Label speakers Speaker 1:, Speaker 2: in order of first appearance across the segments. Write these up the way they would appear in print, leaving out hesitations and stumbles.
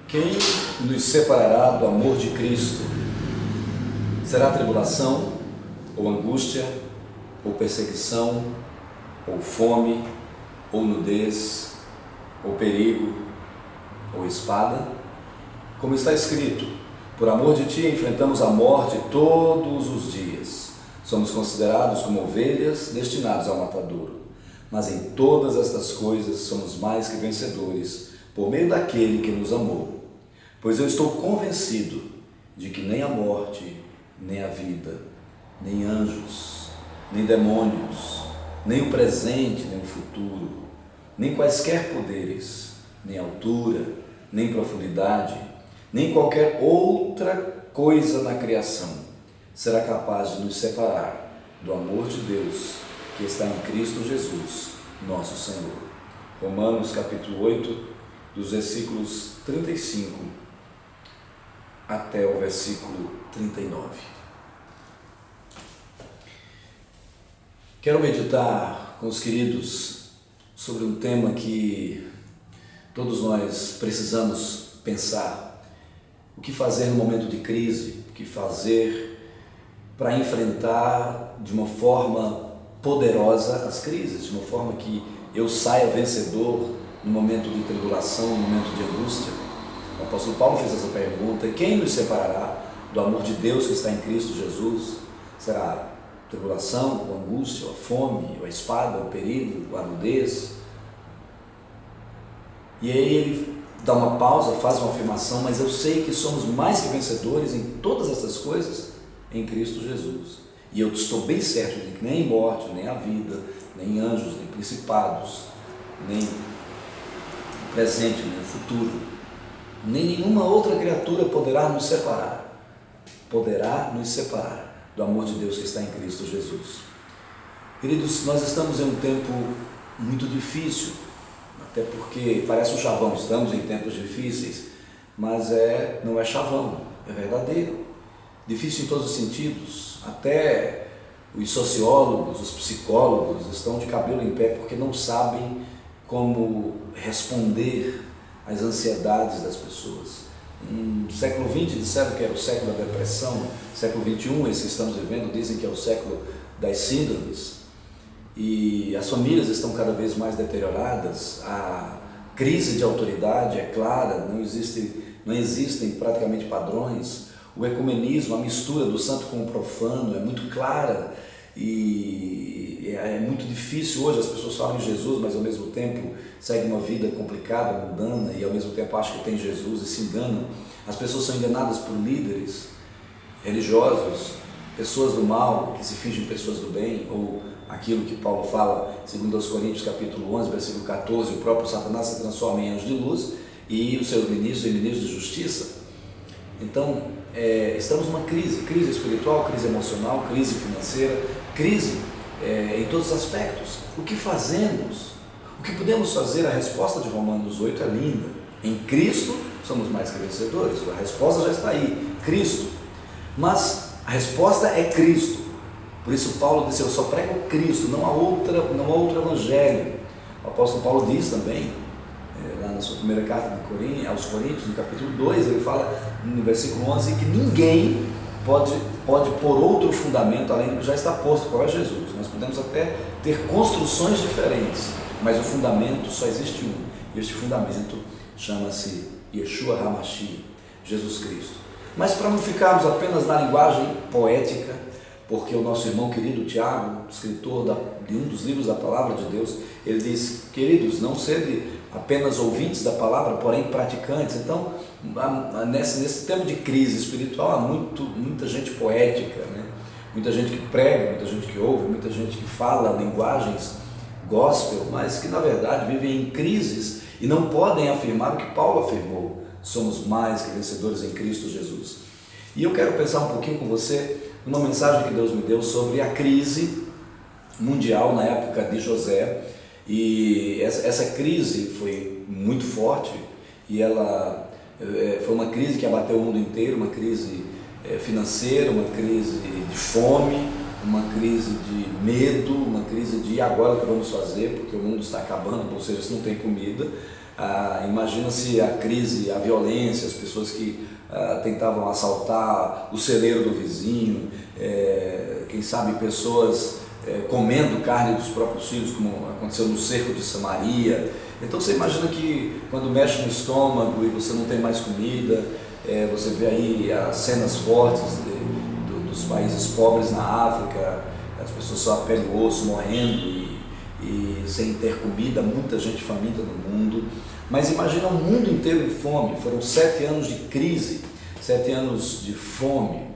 Speaker 1: Quem nos separará do amor de Cristo? Será tribulação, ou angústia, ou perseguição, ou fome, ou nudez, ou perigo, ou espada? Como está escrito, por amor de ti enfrentamos a morte todos os dias. Somos considerados como ovelhas destinadas ao matadouro. Mas em todas estas coisas somos mais que vencedores, por meio daquele que nos amou. Pois eu estou convencido de que nem a morte, nem a vida, nem anjos, nem demônios, nem o presente, nem o futuro, nem quaisquer poderes, nem altura, nem profundidade, nem qualquer outra coisa na criação será capaz de nos separar do amor de Deus que está em Cristo Jesus, nosso Senhor. Romanos capítulo 8, dos versículos 35 até o versículo 39. Quero meditar com os queridos sobre um tema que todos nós precisamos pensar. O que fazer no momento de crise? O que fazer para enfrentar de uma forma poderosa as crises, de uma forma que eu saia vencedor no momento de tribulação, no momento de angústia? O apóstolo Paulo fez essa pergunta: quem nos separará do amor de Deus que está em Cristo Jesus? Será a tribulação, a angústia, a fome, a espada, o perigo, a nudez? E aí ele dá uma pausa, faz uma afirmação: mas eu sei que somos mais que vencedores em todas essas coisas em Cristo Jesus. E eu estou bem certo de que nem morte, nem a vida, nem anjos, nem principados, nem o presente, nem o futuro, nem nenhuma outra criatura poderá nos separar do amor de Deus que está em Cristo Jesus. Queridos, nós estamos em um tempo muito difícil, até porque parece um chavão, estamos em tempos difíceis, mas não é chavão, é verdadeiro. Difícil em todos os sentidos, até os sociólogos, os psicólogos estão de cabelo em pé porque não sabem como responder às ansiedades das pessoas. No século XX disseram que era o século da depressão, século XXI, esse que estamos vivendo, dizem que é o século das síndromes, e as famílias estão cada vez mais deterioradas, a crise de autoridade é clara, não existem praticamente padrões, o ecumenismo, a mistura do santo com o profano é muito clara, e é muito difícil hoje. As pessoas falam em Jesus, mas ao mesmo tempo seguem uma vida complicada, mundana, e ao mesmo tempo acham que tem Jesus e se enganam. As pessoas são enganadas por líderes religiosos, pessoas do mal que se fingem pessoas do bem, ou aquilo que Paulo fala, segundo aos Coríntios capítulo 11, versículo 14, o próprio Satanás se transforma em anjo de luz e os seus ministros em ministros de justiça. Então, estamos numa crise espiritual, crise emocional, crise financeira, crise em todos os aspectos. O que fazemos? O que podemos fazer? A resposta de Romanos 8 é linda. Em Cristo somos mais que vencedores. A resposta já está aí, Cristo. Mas a resposta é Cristo. Por isso Paulo disse: eu só prego Cristo, não há outro evangelho. O apóstolo Paulo diz também, lá na sua primeira carta aos Coríntios, no capítulo 2, ele fala no versículo 11 que ninguém pode pôr outro fundamento além do que já está posto, qual é Jesus. Nós podemos até ter construções diferentes, mas o fundamento só existe um, e este fundamento chama-se Yeshua HaMashiach, Jesus Cristo. Mas para não ficarmos apenas na linguagem poética, porque o nosso irmão querido Tiago, escritor de um dos livros da Palavra de Deus, ele diz: queridos, não sede apenas ouvintes da palavra, porém praticantes. Então, nesse tempo de crise espiritual, há muita gente poética, né? Muita gente que prega, muita gente que ouve, muita gente que fala linguagens gospel, mas que na verdade vivem em crises e não podem afirmar o que Paulo afirmou: somos mais que vencedores em Cristo Jesus. E eu quero pensar um pouquinho com você numa mensagem que Deus me deu sobre a crise mundial na época de José. E essa crise foi muito forte e ela foi uma crise que abateu o mundo inteiro, uma crise financeira, uma crise de fome, uma crise de medo, uma crise de agora o que vamos fazer, porque o mundo está acabando, ou seja, se não tem comida. Imagina-se a crise, a violência, as pessoas que tentavam assaltar o celeiro do vizinho, quem sabe pessoas comendo carne dos próprios filhos, como aconteceu no cerco de Samaria. Então você imagina que quando mexe no estômago e você não tem mais comida, você vê aí as cenas fortes dos países pobres na África, as pessoas só a pele e osso morrendo e sem ter comida, muita gente faminta no mundo. Mas imagina o mundo inteiro em fome. Foram 7 anos de crise, 7 anos de fome,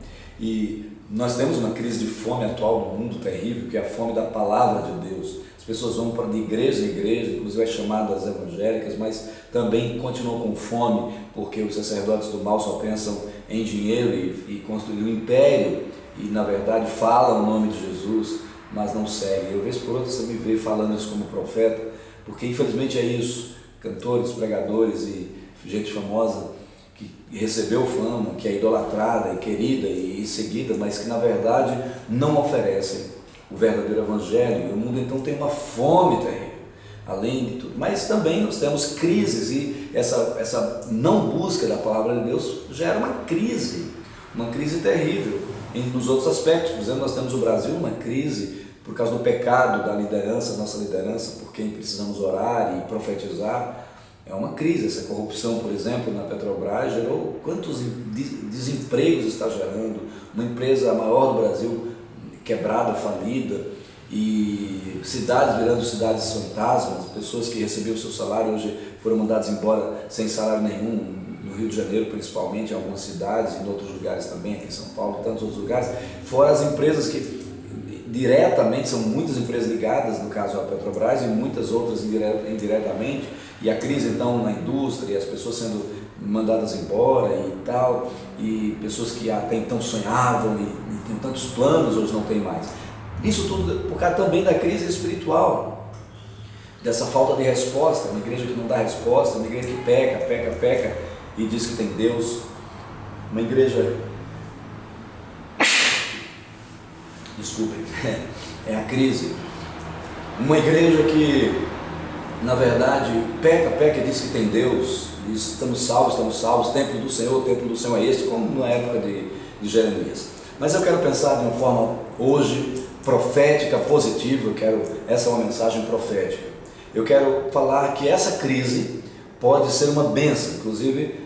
Speaker 1: e nós temos uma crise de fome atual no mundo terrível, que é a fome da palavra de Deus. As pessoas vão de igreja em igreja, inclusive chamadas evangélicas, mas também continuam com fome, porque os sacerdotes do mal só pensam em dinheiro e construir um império, e na verdade falam o nome de Jesus, mas não seguem. Eu, vez por outra, você me vê falando isso como profeta, porque infelizmente é isso. Cantores, pregadores e gente famosa que recebeu fama, que é idolatrada e querida e seguida, mas que na verdade não oferecem o verdadeiro evangelho. E o mundo então tem uma fome terrível, além de tudo. Mas também nós temos crises, e essa não busca da palavra de Deus gera uma crise terrível nos outros aspectos. Por exemplo, nós temos no Brasil uma crise por causa do pecado da liderança, nossa liderança, por quem precisamos orar e profetizar. É uma crise. Essa corrupção, por exemplo, na Petrobras gerou quantos desempregos está gerando, uma empresa maior do Brasil quebrada, falida, e cidades virando cidades fantasmas, pessoas que recebiam seu salário hoje foram mandadas embora sem salário nenhum, no Rio de Janeiro principalmente, em algumas cidades, e em outros lugares também, aqui em São Paulo e tantos outros lugares, fora as empresas que diretamente, são muitas empresas ligadas, no caso a Petrobras, e muitas outras indiretamente, e a crise então na indústria, as pessoas sendo mandadas embora e tal, e pessoas que até então sonhavam e tinham tantos planos, hoje não tem mais. Isso tudo por causa também da crise espiritual, dessa falta de resposta, uma igreja que não dá resposta, uma igreja que peca e diz que tem Deus, uma igreja... Desculpem, é a crise. Uma igreja que, na verdade, peca e diz que tem Deus, diz: estamos salvos, templo do Senhor é este, como na época de Jeremias. Mas eu quero pensar de uma forma, hoje, profética, positiva. Essa é uma mensagem profética. Eu quero falar que essa crise pode ser uma bênção. Inclusive,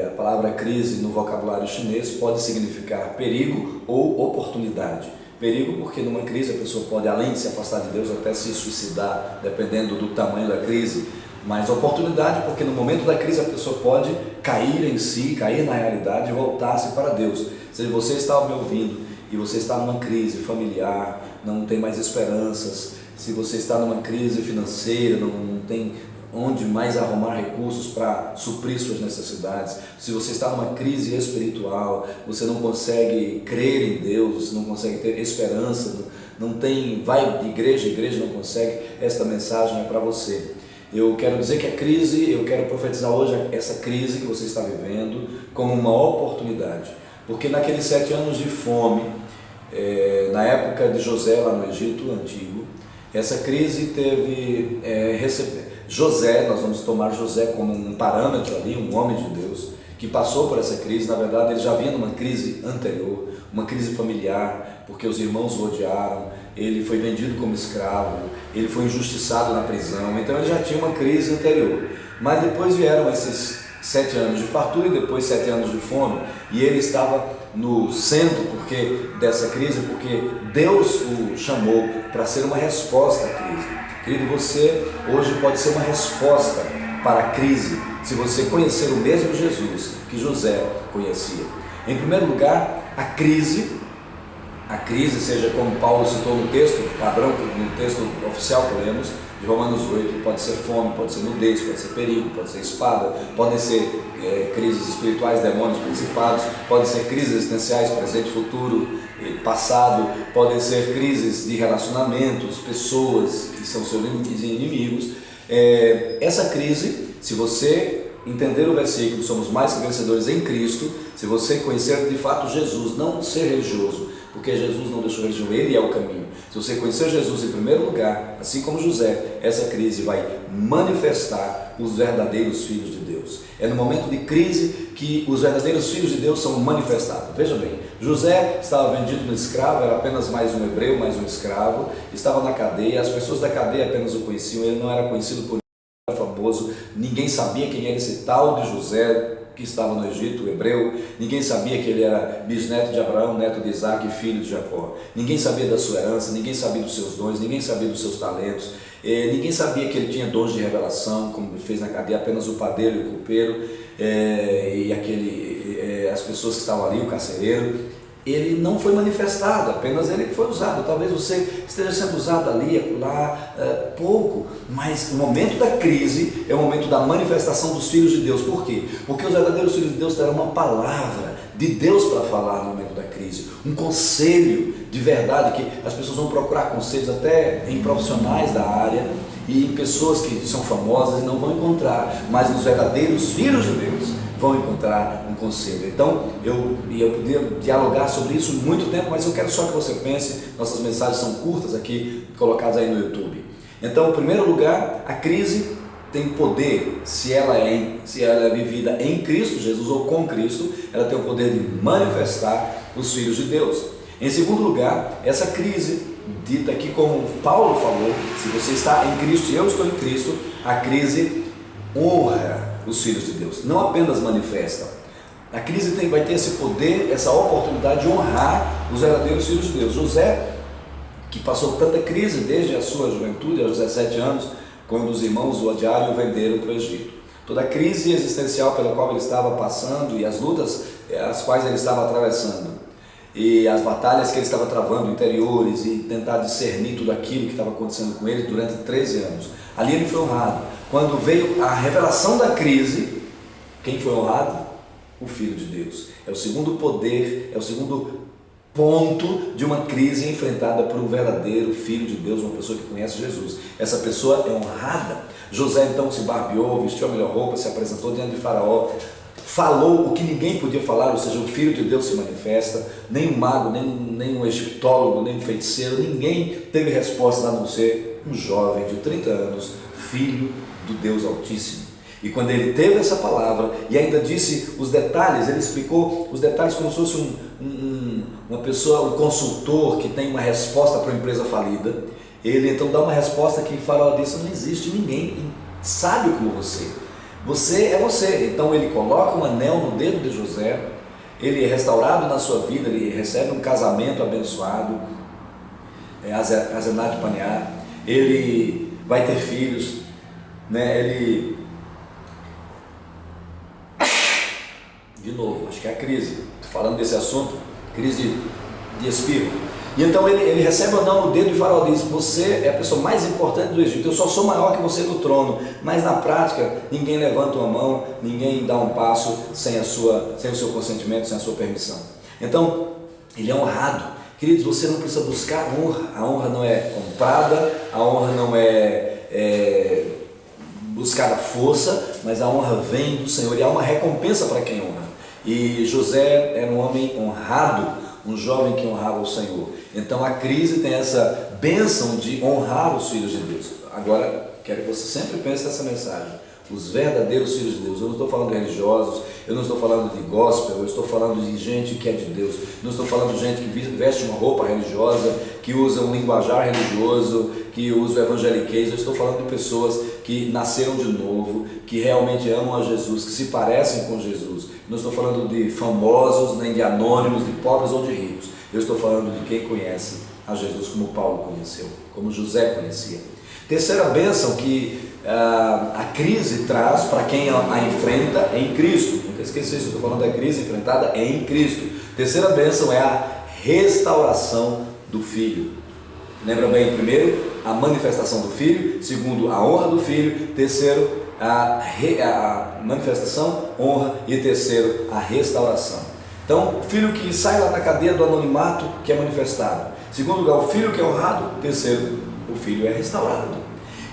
Speaker 1: a palavra crise no vocabulário chinês pode significar perigo ou oportunidade. Perigo porque numa crise a pessoa pode, além de se afastar de Deus, até se suicidar, dependendo do tamanho da crise. Mas oportunidade porque no momento da crise a pessoa pode cair em si, cair na realidade e voltar-se para Deus. Se você está me ouvindo e você está numa crise familiar, não tem mais esperanças, se você está numa crise financeira, não tem onde mais arrumar recursos para suprir suas necessidades, se você está numa crise espiritual, você não consegue crer em Deus, você não consegue ter esperança, vai de igreja em igreja, não consegue, esta mensagem é para você. Eu quero dizer que a crise, eu quero profetizar hoje essa crise que você está vivendo como uma oportunidade, porque naqueles 7 anos de fome, na época de José lá no Egito Antigo, essa crise teve José, nós vamos tomar José como um parâmetro ali, um homem de Deus, que passou por essa crise. Na verdade, ele já vinha numa crise anterior, uma crise familiar, porque os irmãos o odiaram, ele foi vendido como escravo, ele foi injustiçado na prisão, então ele já tinha uma crise anterior. Mas depois vieram esses 7 anos de fartura e depois 7 anos de fome, e ele estava no centro dessa crise, porque Deus o chamou para ser uma resposta à crise. Querido, você hoje pode ser uma resposta para a crise, se você conhecer o mesmo Jesus que José conhecia. Em primeiro lugar, a crise, seja como Paulo citou no texto padrão, no texto oficial que lemos, de Romanos 8, pode ser fome, pode ser nudez, pode ser perigo, pode ser espada, podem ser crises espirituais, demônios, principados, podem ser crises existenciais, presente, futuro, passado, podem ser crises de relacionamentos, pessoas que são seus inimigos. Essa crise, se você entender o versículo, somos mais que vencedores em Cristo, se você conhecer de fato Jesus, não ser religioso, porque Jesus não deixou religião, Ele é o caminho. Se você conhecer Jesus em primeiro lugar, assim como José, essa crise vai manifestar os verdadeiros filhos de Deus. É no momento de crise que os verdadeiros filhos de Deus são manifestados. Veja bem, José estava vendido no escravo, era apenas mais um hebreu, mais um escravo, estava na cadeia, as pessoas da cadeia apenas o conheciam, ele não era conhecido por famoso, ninguém sabia quem era esse tal de José que estava no Egito, o hebreu, ninguém sabia que ele era bisneto de Abraão, neto de Isaac e filho de Jacó, ninguém sabia da sua herança, ninguém sabia dos seus dons, ninguém sabia dos seus talentos, ninguém sabia que ele tinha dons de revelação, como ele fez na cadeia, apenas o padeiro e o copeiro, as pessoas que estavam ali, o carcereiro. Ele não foi manifestado, apenas ele foi usado. Talvez você esteja sendo usado ali, lá, pouco, mas o momento da crise é o momento da manifestação dos filhos de Deus. Por quê? Porque os verdadeiros filhos de Deus terão uma palavra de Deus para falar no momento da crise, um conselho de verdade, que as pessoas vão procurar conselhos até em profissionais da área e em pessoas que são famosas e não vão encontrar, mas nos verdadeiros filhos de Deus vão encontrar um conselho. Então, eu poderia dialogar sobre isso muito tempo, mas eu quero só que você pense, nossas mensagens são curtas aqui, colocadas aí no YouTube. Então, em primeiro lugar, a crise tem poder, se ela é vivida em Cristo Jesus ou com Cristo, ela tem o poder de manifestar os filhos de Deus. Em segundo lugar, essa crise, dita aqui como Paulo falou, se você está em Cristo e eu estou em Cristo, a crise honra os filhos de Deus, não apenas manifesta. A crise vai ter esse poder, essa oportunidade de honrar os verdadeiros filhos de Deus. José, que passou tanta crise desde a sua juventude, aos 17 anos, quando os irmãos o odiaram e o venderam para o Egito. Toda a crise existencial pela qual ele estava passando e as lutas as quais ele estava atravessando e as batalhas que ele estava travando interiores e tentar discernir tudo aquilo que estava acontecendo com ele durante 13 anos. Ali ele foi honrado. Quando veio a revelação da crise, quem foi honrado? O Filho de Deus. É o segundo poder, é o segundo ponto de uma crise enfrentada por um verdadeiro Filho de Deus, uma pessoa que conhece Jesus. Essa pessoa é honrada. José então se barbeou, vestiu a melhor roupa, se apresentou diante de Faraó, falou o que ninguém podia falar, ou seja, o Filho de Deus se manifesta. Nem um mago, nem um egiptólogo, nem um feiticeiro, ninguém teve resposta a não ser um jovem de 30 anos, filho do Deus Altíssimo. E quando ele teve essa palavra e ainda disse os detalhes, ele explicou os detalhes como se fosse uma pessoa, um consultor que tem uma resposta para uma empresa falida. Ele então dá uma resposta que Faraó disse: não existe ninguém sábio como você. Você é você. Então ele coloca um anel no dedo de José, ele é restaurado na sua vida, ele recebe um casamento abençoado, Azená de Panear, ele vai ter filhos, ele... De novo, acho que é a crise, estou falando desse assunto, crise de espirro. E então ele recebe o anel no dedo e Faraó diz: você é a pessoa mais importante do Egito, eu só sou maior que você no trono. Mas na prática, ninguém levanta uma mão, ninguém dá um passo sem o seu consentimento, sem a sua permissão. Então, ele é honrado. Queridos, você não precisa buscar honra. A honra não é comprada, a honra não é buscar a força, mas a honra vem do Senhor e há uma recompensa para quem honra. E José era um homem honrado, um jovem que honrava o Senhor. Então a crise tem essa bênção de honrar os filhos de Deus. Agora, quero que você sempre pense nessa mensagem: os verdadeiros filhos de Deus. Eu não estou falando de religiosos, eu não estou falando de gospel, eu estou falando de gente que é de Deus. Não estou falando de gente que veste uma roupa religiosa, que usa um linguajar religioso, que usa o evangeliquez. Eu estou falando de pessoas que nasceram de novo, que realmente amam a Jesus, que se parecem com Jesus. Não estou falando de famosos, nem de anônimos, de pobres ou de ricos. Eu estou falando de quem conhece a Jesus como Paulo conheceu, como José conhecia. Terceira bênção que a crise traz para quem a enfrenta em Cristo. Nunca esqueça isso, estou falando da crise enfrentada em Cristo. Terceira bênção é a restauração do Filho. Lembra bem, primeiro, a manifestação do Filho. Segundo, a honra do Filho. Terceiro, a manifestação, honra. E terceiro, a restauração. Então, o filho que sai lá da cadeia do anonimato, que é manifestado. Segundo lugar, o filho que é honrado. Terceiro, o filho é restaurado.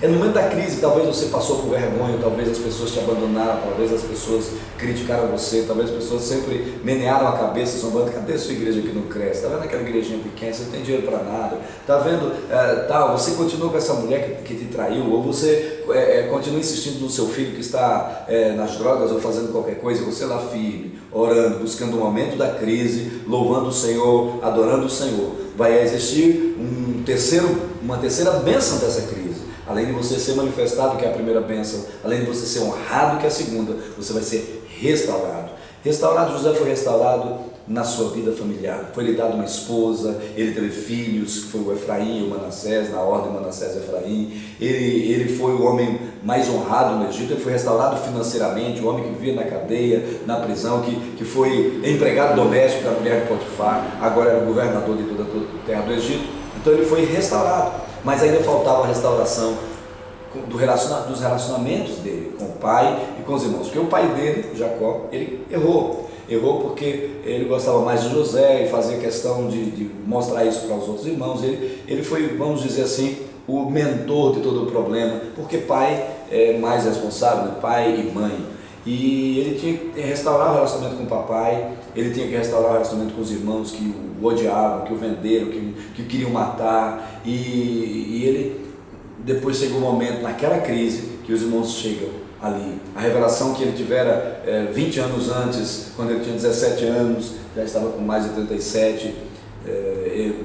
Speaker 1: É no momento da crise que talvez você passou por vergonha, talvez as pessoas te abandonaram, talvez as pessoas criticaram você, talvez as pessoas sempre menearam a cabeça, zombando: cadê a sua igreja que não cresce? Está vendo aquela igrejinha pequena, você não tem dinheiro para nada? Está vendo, você continua com essa mulher que te traiu, ou você continua insistindo no seu filho que está nas drogas ou fazendo qualquer coisa, e você lá firme, orando, buscando o momento da crise, louvando o Senhor, adorando o Senhor. Vai existir uma terceira bênção dessa crise. Além de você ser manifestado, que é a primeira bênção, além de você ser honrado, que é a segunda, você vai ser restaurado. José foi restaurado na sua vida familiar. Foi lhe dado uma esposa, ele teve filhos, que foi o Efraim e o Manassés, na ordem Manassés e Efraim. Ele foi o homem mais honrado no Egito, ele foi restaurado financeiramente, o homem que vivia na cadeia, na prisão, que foi empregado doméstico da mulher de Potifar, agora era o governador de toda a terra do Egito. Então ele foi restaurado. Mas ainda faltava a restauração dos relacionamentos dele com o pai e com os irmãos, porque o pai dele, Jacó, ele errou porque ele gostava mais de José e fazia questão de mostrar isso para os outros irmãos. Ele foi, vamos dizer assim, o mentor de todo o problema, porque pai é mais responsável, né? Pai e mãe. E ele tinha que restaurar o relacionamento com o papai, ele tinha que restaurar o relacionamento com os irmãos que o odiavam, que o venderam, que o queriam matar. E ele, depois chegou um momento, naquela crise, que os irmãos chegam ali. A revelação que ele tivera 20 anos antes, quando ele tinha 17 anos, já estava com mais de 37,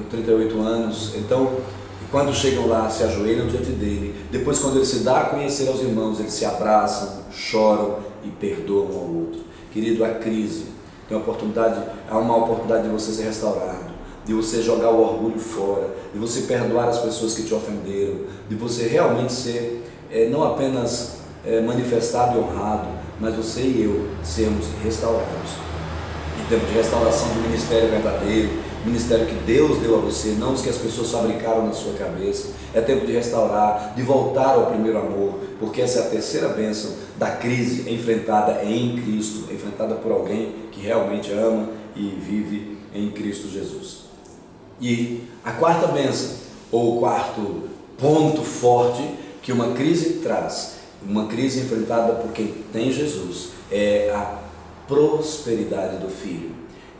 Speaker 1: 38 anos. Então, quando chegam lá, se ajoelham diante dele. Depois, quando ele se dá a conhecer aos irmãos, eles se abraçam, choram e perdoam um ao outro. Querido, a crise tem uma oportunidade de você ser restaurado, de você jogar o orgulho fora, de você perdoar as pessoas que te ofenderam, de você realmente ser não apenas manifestado e honrado, mas você e eu sermos restaurados. Em termos de restauração do ministério verdadeiro, ministério que Deus deu a você, não os que as pessoas fabricaram na sua cabeça. É tempo de restaurar, de voltar ao primeiro amor, porque essa é a terceira bênção da crise enfrentada em Cristo, enfrentada por alguém que realmente ama e vive em Cristo Jesus. E a quarta bênção, ou o quarto ponto forte que uma crise traz, uma crise enfrentada por quem tem Jesus, é a prosperidade do Filho.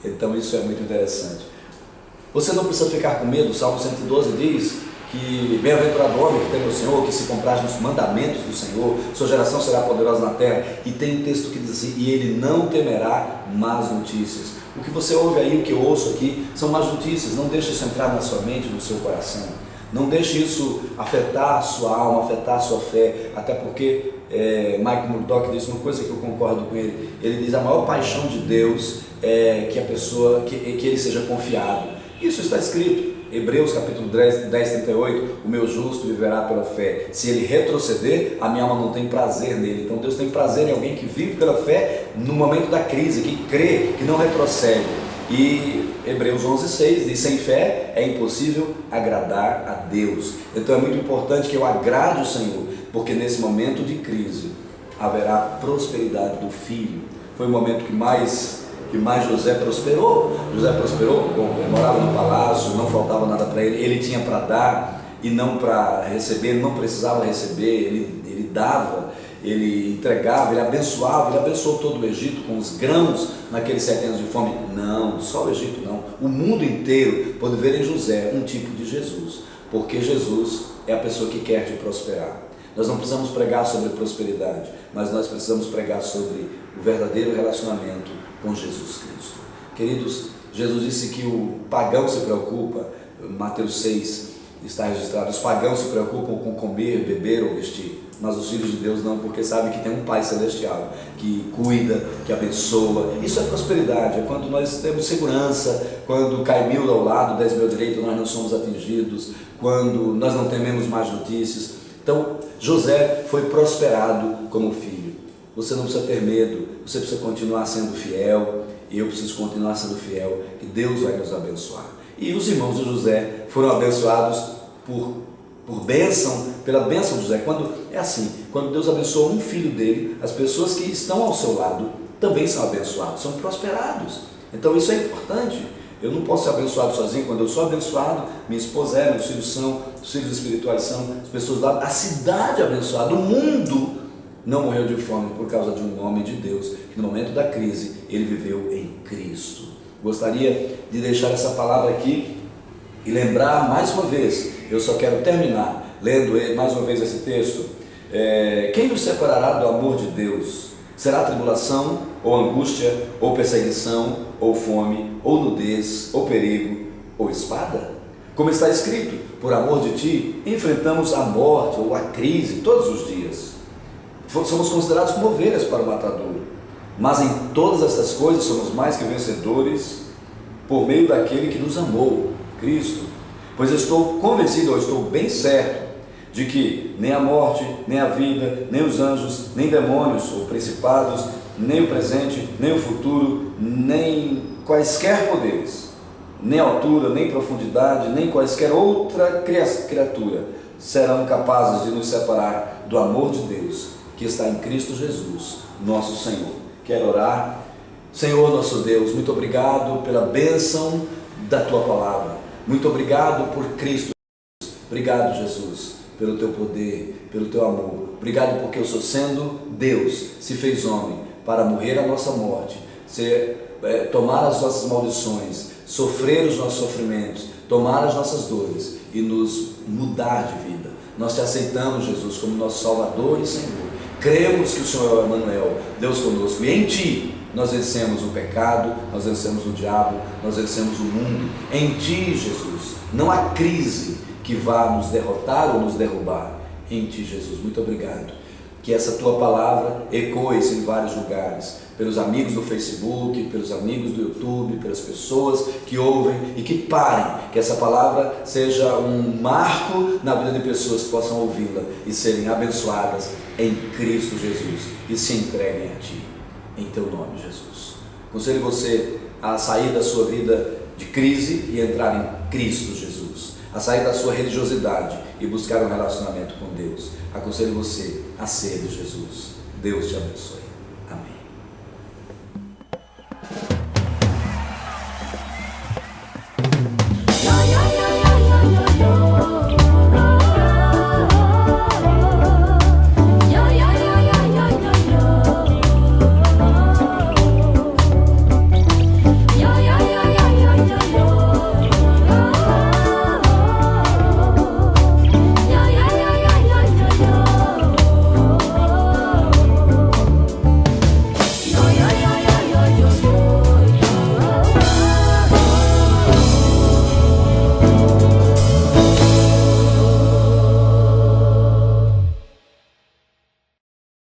Speaker 1: Então isso é muito interessante. Você não precisa ficar com medo. O Salmo 112 diz que bem-aventurado o homem que teme o Senhor, que se compraz nos mandamentos do Senhor, sua geração será poderosa na terra. E tem um texto que diz assim: e ele não temerá más notícias. O que você ouve aí, o que eu ouço aqui, são más notícias. Não deixe isso entrar na sua mente, no seu coração. Não deixe isso afetar a sua alma, afetar a sua fé, até porque Mike Murdock diz uma coisa que eu concordo com ele. Ele diz: a maior paixão de Deus é que a pessoa, que ele seja confiado. Isso está escrito, Hebreus capítulo 10, 38, o meu justo viverá pela fé. Se ele retroceder, a minha alma não tem prazer nele. Então Deus tem prazer em alguém que vive pela fé no momento da crise, que crê, que não retrocede. E Hebreus 11:6 diz: sem fé é impossível agradar a Deus. Então é muito importante que eu agrade o Senhor, porque nesse momento de crise haverá prosperidade do Filho. Foi o momento que mais José prosperou. Bom, ele morava no palácio, não faltava nada para ele, ele tinha para dar e não para receber, ele não precisava receber, ele dava, ele entregava, ele abençoou todo o Egito com os grãos naqueles 7 anos de fome. Não, só o Egito não, o mundo inteiro pode ver em José um tipo de Jesus, porque Jesus é a pessoa que quer te prosperar. Nós não precisamos pregar sobre prosperidade, mas nós precisamos pregar sobre o verdadeiro relacionamento com Jesus Cristo. Queridos, Jesus disse que o pagão se preocupa, Mateus 6 está registrado, os pagãos se preocupam com comer, beber ou vestir, mas os filhos de Deus não, porque sabem que tem um Pai Celestial, que cuida, que abençoa. Isso é prosperidade, é quando nós temos segurança, quando cai 1000 ao lado, 10 mil à direita, nós não somos atingidos, quando nós não tememos mais notícias. Então, José foi prosperado como filho. Você não precisa ter medo, você precisa continuar sendo fiel, e eu preciso continuar sendo fiel, que Deus vai nos abençoar. E os irmãos de José foram abençoados pela bênção de José. Quando Deus abençoa um filho dele, as pessoas que estão ao seu lado também são abençoados, são prosperados. Então isso é importante. Eu não posso ser abençoado sozinho. Quando eu sou abençoado, minha esposa é, meus filhos são, os filhos espirituais são, as pessoas lá, a cidade é abençoada, o mundo não morreu de fome por causa de um homem de Deus, que no momento da crise, ele viveu em Cristo. Gostaria de deixar essa palavra aqui e lembrar mais uma vez, eu só quero terminar lendo mais uma vez esse texto. Quem nos separará do amor de Deus? Será tribulação, ou angústia, ou perseguição, ou fome, ou nudez, ou perigo, ou espada? Como está escrito, por amor de ti, enfrentamos a morte ou a crise todos os dias. Somos considerados como ovelhas para o matadouro, mas em todas estas coisas somos mais que vencedores por meio daquele que nos amou, Cristo. Pois eu estou convencido, ou estou bem certo, de que nem a morte, nem a vida, nem os anjos, nem demônios ou principados, nem o presente, nem o futuro, nem quaisquer poderes, nem altura, nem profundidade, nem quaisquer outra criatura serão capazes de nos separar do amor de Deus que está em Cristo Jesus, nosso Senhor. Quero orar. Senhor nosso Deus, muito obrigado pela bênção da Tua palavra. Muito obrigado por Cristo. Obrigado, Jesus, pelo Teu poder, pelo Teu amor. Obrigado porque o Senhor, sendo Deus, se fez homem para morrer a nossa morte, tomar as nossas maldições, sofrer os nossos sofrimentos, tomar as nossas dores e nos mudar de vida. Nós Te aceitamos, Jesus, como nosso Salvador e Senhor. Cremos que o Senhor é Emmanuel, Deus conosco, e em Ti nós vencemos o pecado, nós vencemos o diabo, nós vencemos o mundo. Em Ti, Jesus, não há crise que vá nos derrotar ou nos derrubar. Em Ti, Jesus, muito obrigado. Que essa Tua palavra ecoe-se em vários lugares, pelos amigos do Facebook, pelos amigos do YouTube, pelas pessoas que ouvem e que parem, que essa palavra seja um marco na vida de pessoas que possam ouvi-la e serem abençoadas em Cristo Jesus e se entreguem a Ti, em Teu nome, Jesus. Aconselho você a sair da sua vida de crise e entrar em Cristo Jesus, a sair da sua religiosidade e buscar um relacionamento com Deus. Aconselho você a ser de Jesus. Deus te abençoe.